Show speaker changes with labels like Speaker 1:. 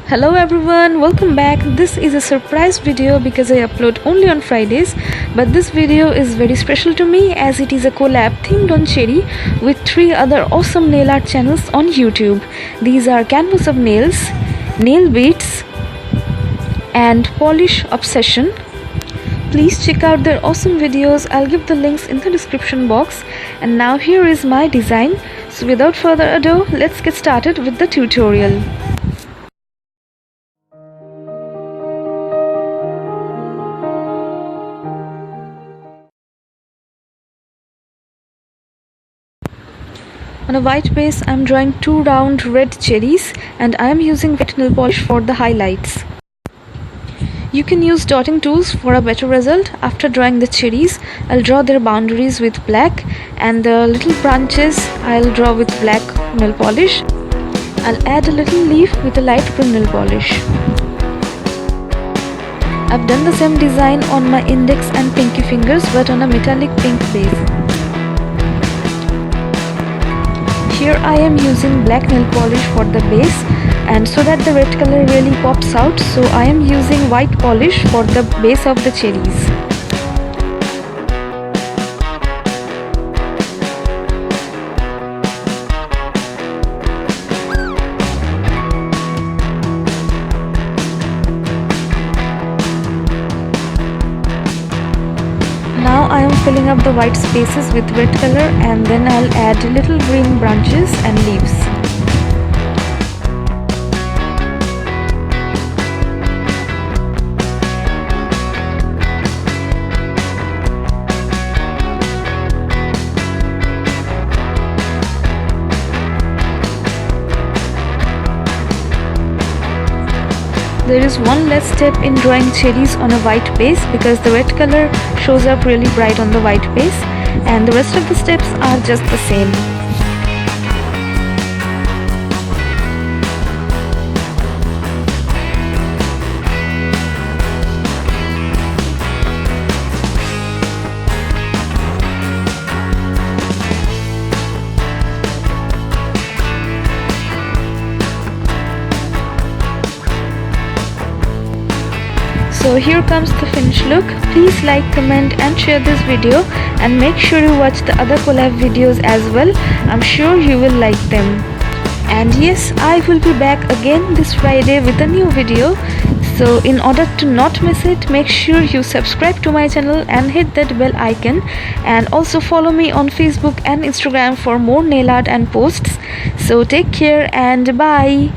Speaker 1: Hello everyone, welcome back. This is a surprise video because I upload only on Fridays, but this video is very special to me as it is a collab themed on cherry with 3 other awesome nail art channels on YouTube. These are Canvas of Nails, Nail Beats and Polish Obsession. Please check out their awesome videos. I'll give the links in the description box. And now here is my design. So without further ado, let's get started with the tutorial. On a white base, I am drawing 2 round red cherries and I am using wet nail polish for the highlights. You can use dotting tools for a better result. After drawing the cherries, I'll draw their boundaries with black and the little branches I'll draw with black nail polish. I'll add a little leaf with a light green nail polish. I've done the same design on my index and pinky fingers but on a metallic pink base. Here I am using black nail polish for the base, and so that the red color really pops out, so I am using white polish for the base of the cherries. Now I am filling up the white spaces with red color and then I'll add little green branches and leaves. There is one less step in drawing cherries on a white base because the red color shows up really bright on the white base, and the rest of the steps are just the same. So here comes the finished look. Please like, comment and share this video and make sure you watch the other collab videos as well. I'm sure you will like them. And yes, I will be back again this Friday with a new video. So in order to not miss it, make sure you subscribe to my channel and hit that bell icon, and also follow me on Facebook and Instagram for more nail art and posts. So take care and bye.